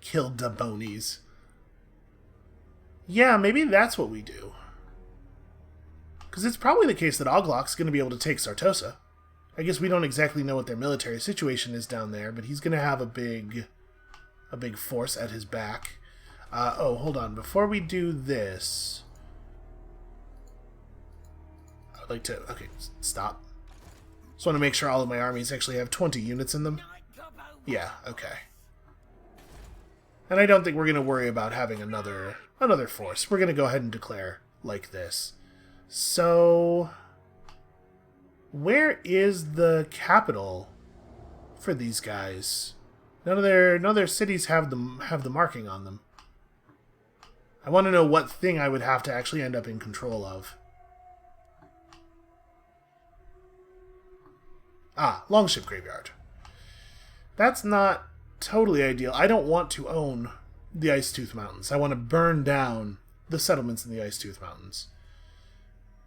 Kill Dabonies. Yeah, maybe that's what we do. Because it's probably the case that Oglok's going to be able to take Sartosa. I guess we don't exactly know what their military situation is down there, but he's going to have a big force at his back. Oh, hold on. Before we do this... I'd like to... Okay, stop. Just want to make sure all of my armies actually have 20 units in them. Yeah, okay. And I don't think we're going to worry about having another force. We're going to go ahead and declare like this. So, where is the capital for these guys? None of their cities have the marking on them. I want to know what thing I would have to actually end up in control of. Ah, Longship Graveyard. That's not totally ideal. I don't want to own the Icetooth Mountains. I want to burn down the settlements in the Icetooth Mountains.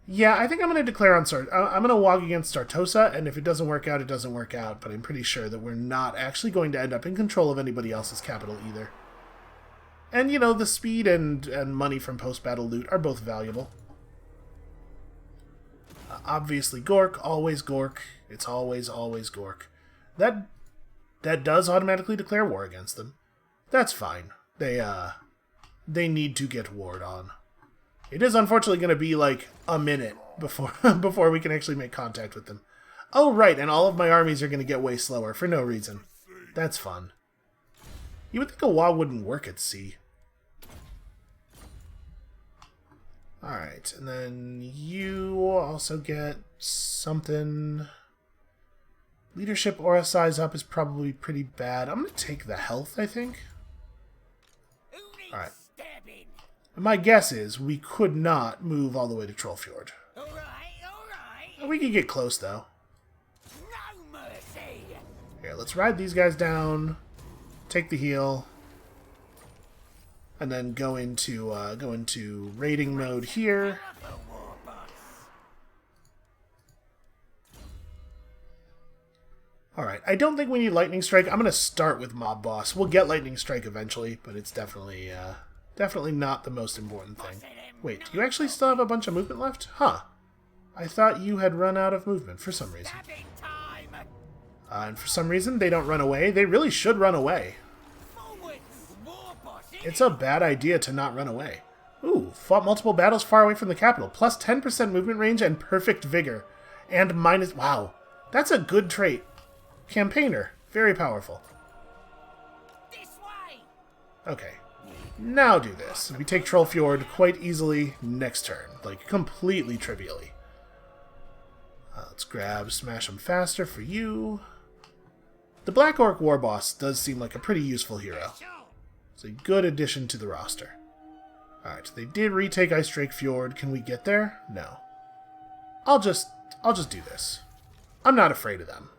Yeah, I think I'm going to declare on I'm going to walk against Sartosa, and if it doesn't work out, it doesn't work out, but I'm pretty sure that we're not actually going to end up in control of anybody else's capital either. And, you know, the speed and money from post-battle loot are both valuable. Obviously, Gork, always Gork. It's always Gork. That does automatically declare war against them. That's fine. They need to get warred on. It is unfortunately going to be like a minute before we can actually make contact with them. Oh, right, and all of my armies are going to get way slower for no reason. That's fun. You would think a wall wouldn't work at sea. Alright, and then you also get something... Leadership aura size up is probably pretty bad. I'm going to take the health, I think. Alright. My guess is we could not move all the way to Trollfjord. We could get close, though. Here, let's ride these guys down, take the heal, and then go into raiding mode here. Alright, I don't think we need Lightning Strike. I'm going to start with Mob Boss. We'll get Lightning Strike eventually, but it's definitely not the most important thing. Wait, do you actually still have a bunch of movement left? Huh. I thought you had run out of movement for some reason. And for some reason, they don't run away. They really should run away. It's a bad idea to not run away. Ooh, fought multiple battles far away from the capital. Plus 10% movement range and perfect vigor. And minus... Wow, that's a good trait. Campaigner. Very powerful. Okay. Now do this. We take Trollfjord quite easily next turn. Like, completely trivially. Let's grab Smash 'em Faster for you. The Black Orc War Boss does seem like a pretty useful hero. It's a good addition to the roster. Alright, they did retake Ice Drake Fjord. Can we get there? No. I'll just do this. I'm not afraid of them.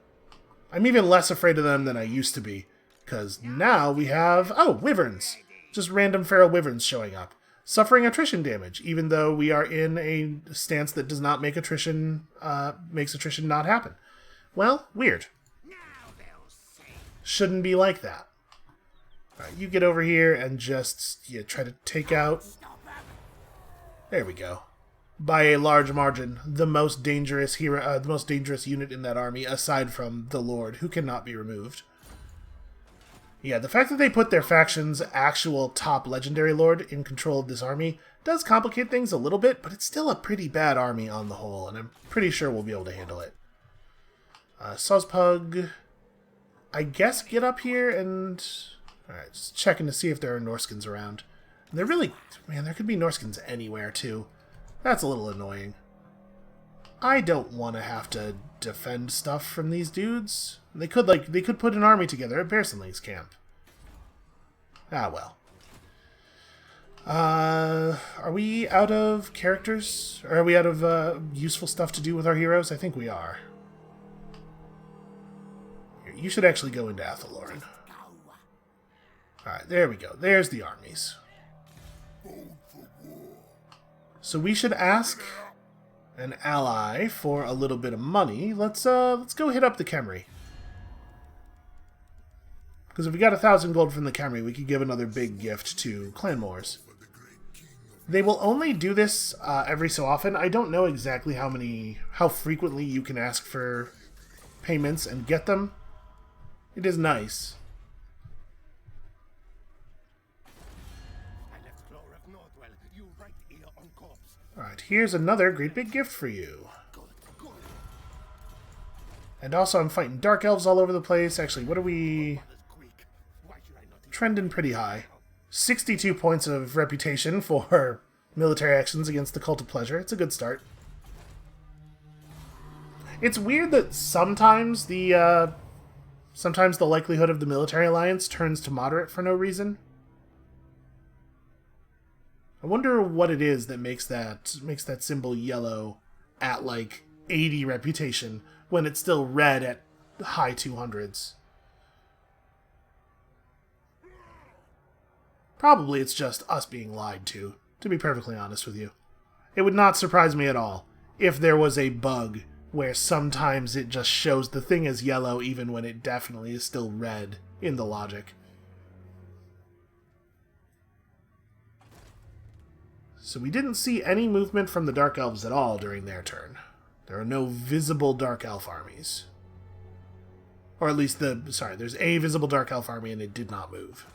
I'm even less afraid of them than I used to be, because now we have... Oh, Wyverns! Just random feral Wyverns showing up. Suffering attrition damage, even though we are in a stance that does not make attrition, makes attrition not happen. Well, weird. Shouldn't be like that. Alright, you get over here and just try to take out... There we go. By a large margin, the most dangerous hero, the most dangerous unit in that army, aside from the Lord, who cannot be removed. Yeah, the fact that they put their faction's actual top legendary lord in control of this army does complicate things a little bit, but it's still a pretty bad army on the whole, and I'm pretty sure we'll be able to handle it. Sozpug, I guess get up here and... Alright, just checking to see if there are Norskins around. They're really... Man, there could be Norskins anywhere, too. That's a little annoying. I don't want to have to defend stuff from these dudes. They could put an army together at Bearsonling's camp. Ah, well. Are we out of characters? Or are we out of useful stuff to do with our heroes? I think we are. Here, you should actually go into Athaloran. Alright, there we go. There's the armies. So we should ask an ally for a little bit of money. Let's go hit up the Khemri. Because if we got 1,000 gold from the Khemri, we could give another big gift to Clanmores. They will only do this every so often. I don't know exactly how frequently you can ask for payments and get them. It is nice. Alright, here's another great big gift for you. And also I'm fighting Dark Elves all over the place. Actually, what are we... Trending pretty high. 62 points of reputation for military actions against the Cult of Pleasure. It's a good start. It's weird that sometimes the likelihood of the military alliance turns to moderate for no reason. I wonder what it is that makes that symbol yellow at like 80 reputation when it's still red at high 200s. Probably it's just us being lied to be perfectly honest with you. It would not surprise me at all if there was a bug where sometimes it just shows the thing as yellow even when it definitely is still red in the logic. So we didn't see any movement from the Dark Elves at all during their turn. There are no visible Dark Elf armies. Or at least there's a visible Dark Elf army and it did not move.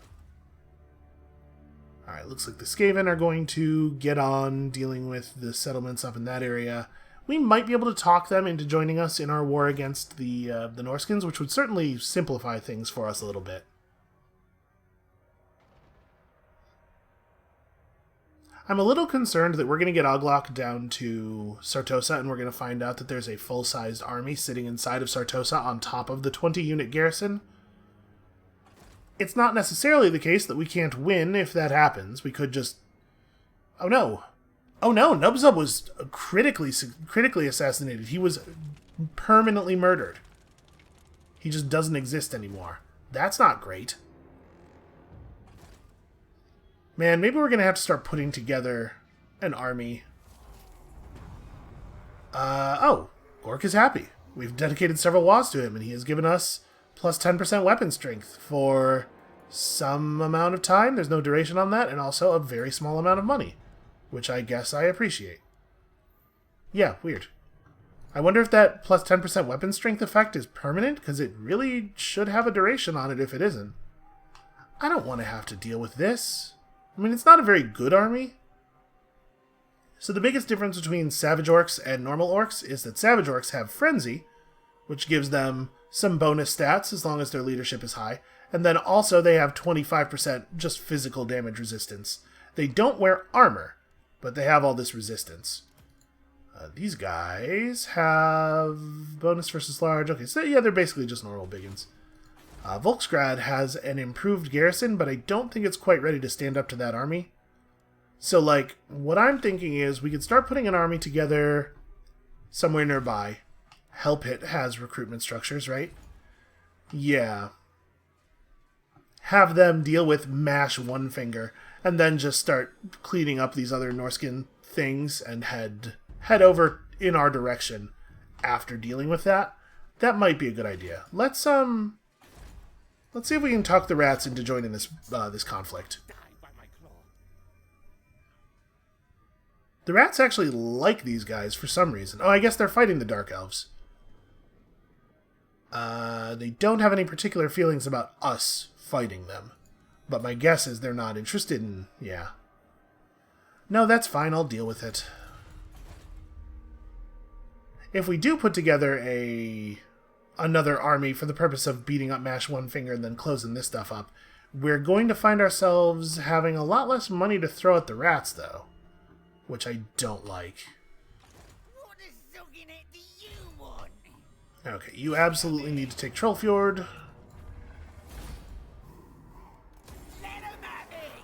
Alright, looks like the Skaven are going to get on dealing with the settlements up in that area. We might be able to talk them into joining us in our war against the Norskins, which would certainly simplify things for us a little bit. I'm a little concerned that we're going to get Oglok down to Sartosa and we're going to find out that there's a full-sized army sitting inside of Sartosa on top of the 20-unit garrison. It's not necessarily the case that we can't win if that happens. We could just... Oh no. Oh no, Nubzub was critically assassinated. He was permanently murdered. He just doesn't exist anymore. That's not great. Man, maybe we're going to have to start putting together an army. Oh, Gork is happy. We've dedicated several Was to him, and he has given us plus 10% weapon strength for some amount of time. There's no duration on that, and also a very small amount of money, which I guess I appreciate. Yeah, weird. I wonder if that plus 10% weapon strength effect is permanent, because it really should have a duration on it if it isn't. I don't want to have to deal with this. I mean, it's not a very good army. So the biggest difference between Savage Orcs and normal Orcs is that Savage Orcs have Frenzy, which gives them some bonus stats as long as their leadership is high, and then also they have 25% just physical damage resistance. They don't wear armor, but they have all this resistance. These guys have bonus versus large. Okay, so yeah, they're basically just normal biggins. Volksgrad has an improved garrison, but I don't think it's quite ready to stand up to that army. So, like, what I'm thinking is we could start putting an army together somewhere nearby. Hellpit has recruitment structures, right? Yeah. Have them deal with Mash One Finger, and then just start cleaning up these other Norskin things and head over in our direction after dealing with that. That might be a good idea. Let's see if we can talk the rats into joining this conflict. The rats actually like these guys for some reason. Oh, I guess they're fighting the Dark Elves. They don't have any particular feelings about us fighting them. But my guess is they're not interested in... yeah. No, that's fine. I'll deal with it. If we do put together another army for the purpose of beating up Mash One Finger and then closing this stuff up, we're going to find ourselves having a lot less money to throw at the rats, though. Which I don't like. What a zugginette do you want? Okay, you absolutely need to take Trollfjord. Let 'em have it!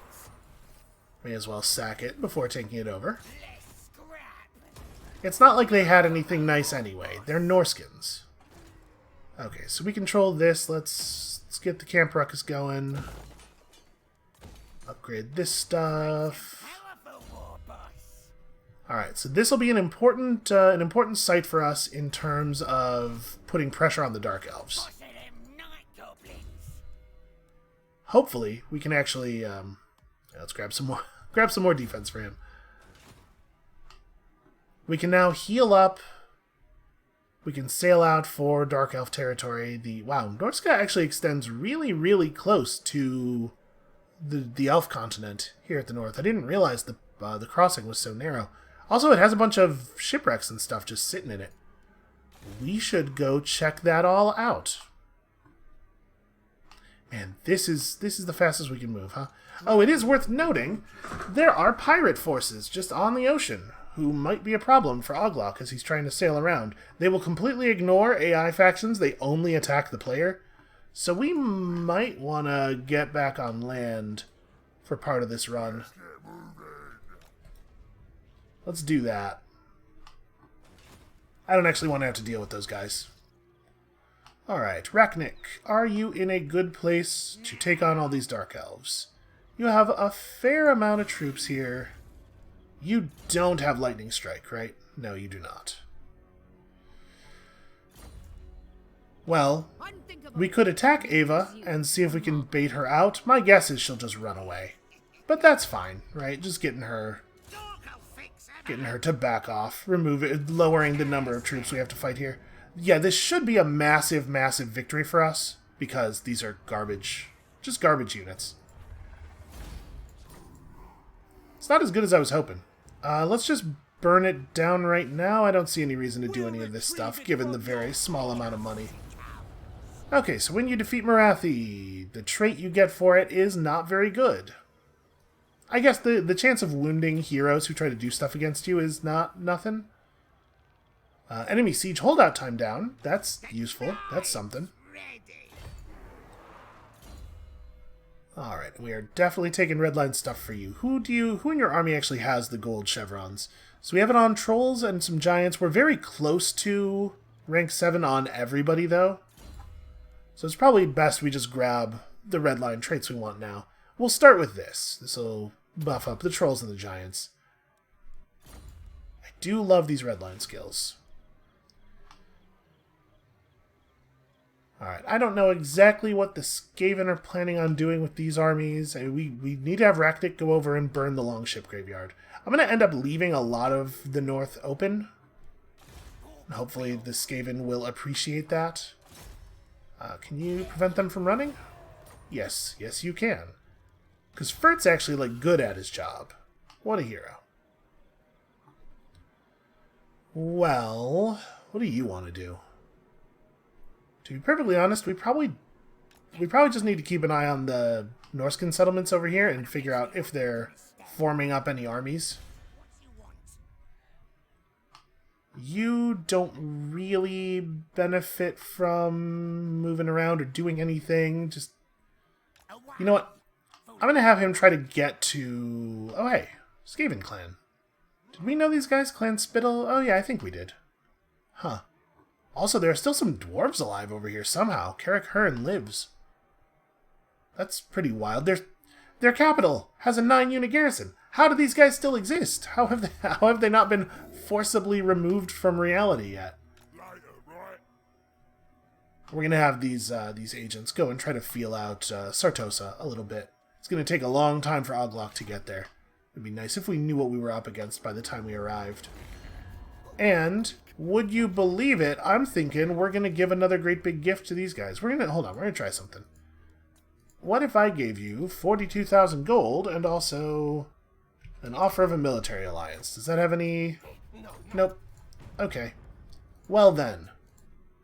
May as well sack it before taking it over. Less scrap! It's not like they had anything nice anyway. They're Norskins. Okay, so we control this. Let's get the Camp Ruckus going. Upgrade this stuff. Alright, so this will be an important site for us in terms of putting pressure on the Dark Elves. Hopefully, we can actually let's grab some more defense for him. We can now heal up. We can sail out for Dark Elf territory. Wow, Norska actually extends really, really close to the Elf continent here at the north. I didn't realize the crossing was so narrow. Also, it has a bunch of shipwrecks and stuff just sitting in it. We should go check that all out. Man, this is the fastest we can move, huh? Oh, it is worth noting, there are pirate forces just on the ocean who might be a problem for Oglok as he's trying to sail around. They will completely ignore AI factions. They only attack the player. So we might want to get back on land for part of this run. Let's do that. I don't actually want to have to deal with those guys. Alright, Rachnik, are you in a good place to take on all these Dark Elves? You have a fair amount of troops here. You don't have Lightning Strike, right? No, you do not. Well, we could attack Ava and see if we can bait her out. My guess is she'll just run away. But that's fine, right? Just getting her to back off, lowering the number of troops we have to fight here. Yeah, this should be a massive, massive victory for us, because these are garbage. Just garbage units. It's not as good as I was hoping. Let's just burn it down right now. I don't see any reason to do any of this stuff, given the very small amount of money. Okay, so when you defeat Marathi, the trait you get for it is not very good. I guess the chance of wounding heroes who try to do stuff against you is nothing. Enemy siege holdout time down. That's useful. That's something. Alright, we are definitely taking red line stuff for you. Who in your army actually has the gold chevrons? So we have it on trolls and some giants. We're very close to rank 7 on everybody, though. So it's probably best we just grab the red line traits we want now. We'll start with this. This will buff up the trolls and the giants. I do love these red line skills. Alright, I don't know exactly what the Skaven are planning on doing with these armies. We need to have Raknik go over and burn the Longship Graveyard. I'm going to end up leaving a lot of the north open. Hopefully the Skaven will appreciate that. Can you prevent them from running? Yes, yes you can. Because Fert's actually like good at his job. What a hero. Well, what do you want to do? To be perfectly honest, we probably just need to keep an eye on the Norscan settlements over here and figure out if they're forming up any armies. You don't really benefit from moving around or doing anything. Just, you know what? I'm going to have him try to get to... Oh, hey. Skaven clan. Did we know these guys? Clan Spittle? Oh, yeah, I think we did. Huh. Also, there are still some dwarves alive over here somehow. Carrick Hearn lives. That's pretty wild. Their capital has a 9-unit garrison. How do these guys still exist? How have they not been forcibly removed from reality yet? We're gonna have these agents go and try to feel out Sartosa a little bit. It's gonna take a long time for Oglok to get there. It'd be nice if we knew what we were up against by the time we arrived. And would you believe it? I'm thinking we're gonna give another great big gift to these guys. We're gonna try something. What if I gave you 42,000 gold and also an offer of a military alliance? Does that have any... Nope. Okay. Well then.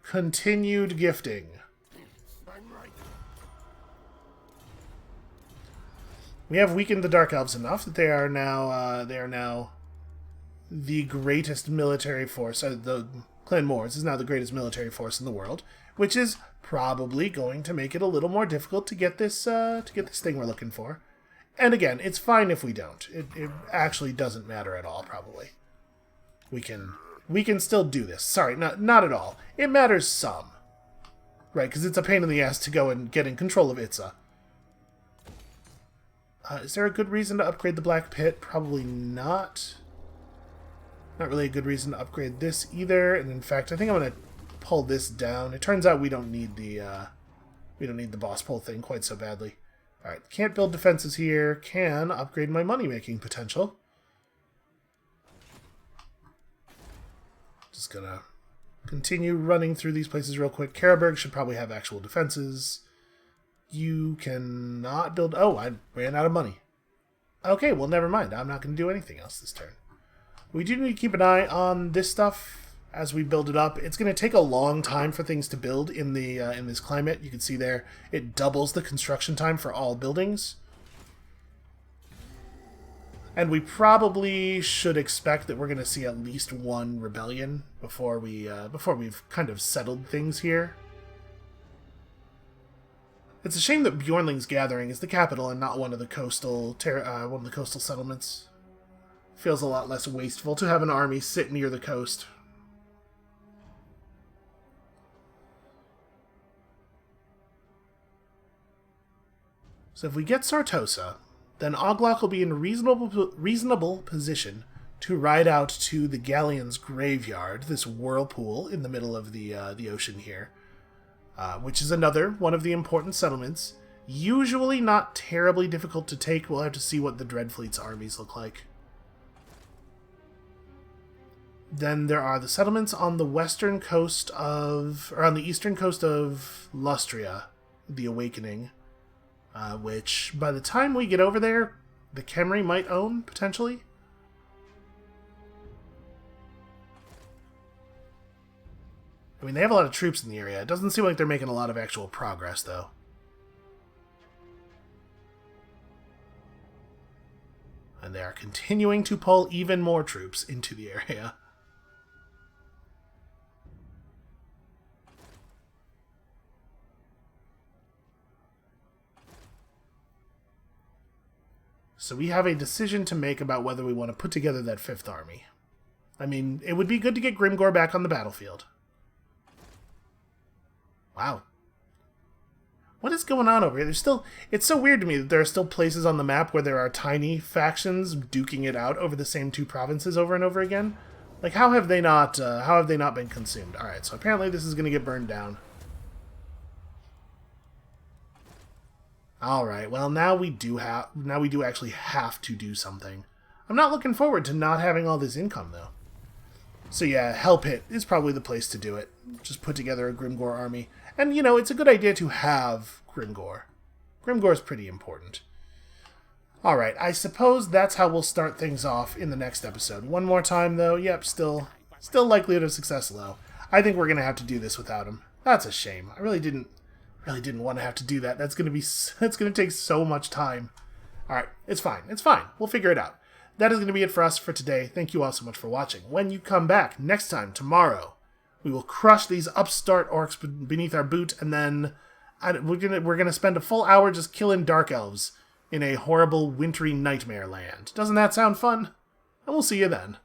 Continued gifting. We have weakened the Dark Elves enough that they are now the greatest military force. The Clan Moors is now the greatest military force in the world, which is probably going to make it a little more difficult to get this thing we're looking for. And again, it's fine if we don't. It actually doesn't matter at all, probably. We can still do this. Sorry, not at all. It matters some. Right, because it's a pain in the ass to go and get in control of Itza. Is there a good reason to upgrade the Black Pit? Probably not. Not really a good reason to upgrade this either. And in fact, I think I'm going to pull this down. It turns out we don't need the boss pull thing quite so badly. Alright, can't build defenses here. Can upgrade my money-making potential. Just gonna continue running through these places real quick. Karaberg should probably have actual defenses. You cannot build... Oh, I ran out of money. Okay, well, never mind. I'm not going to do anything else this turn. We do need to keep an eye on this stuff as we build it up. It's going to take a long time for things to build in this climate. You can see there, it doubles the construction time for all buildings. And we probably should expect that we're going to see at least one rebellion before we've kind of settled things here. It's a shame that Bjornling's Gathering is the capital and not one of the coastal settlements. Feels a lot less wasteful to have an army sit near the coast. So if we get Sartosa, then Oglok will be in a reasonable position to ride out to the Galleon's Graveyard, this whirlpool in the middle of the ocean here, which is another one of the important settlements. Usually not terribly difficult to take. We'll have to see what the Dreadfleet's armies look like. Then there are the settlements on the western coast of... or on the eastern coast of Lustria, the Awakening, which, by the time we get over there, the Khemri might own, potentially. I mean, they have a lot of troops in the area. It doesn't seem like they're making a lot of actual progress, though. And they are continuing to pull even more troops into the area. So we have a decision to make about whether we want to put together that 5th army. I mean, it would be good to get Grimgor back on the battlefield. Wow. What is going on over here? It's so weird to me that there are still places on the map where there are tiny factions duking it out over the same 2 provinces over and over again. Like, how have they not been consumed? Alright, so apparently this is going to get burned down. Alright, well now we do actually have to do something. I'm not looking forward to not having all this income, though. So yeah, Hell Pit is probably the place to do it. Just put together a Grimgor army. And, you know, it's a good idea to have Grimgor. Grimgor's pretty important. Alright, I suppose that's how we'll start things off in the next episode. One more time, though. Yep, still likelihood of success low. I think we're going to have to do this without him. That's a shame. I really didn't want to have to do that. That's going to take so much time. Alright, it's fine. It's fine. We'll figure it out. That is going to be it for us for today. Thank you all so much for watching. When you come back next time, tomorrow, we will crush these upstart orcs beneath our boot, and then we're gonna spend a full hour just killing dark elves in a horrible wintry nightmare land. Doesn't that sound fun? And we'll see you then.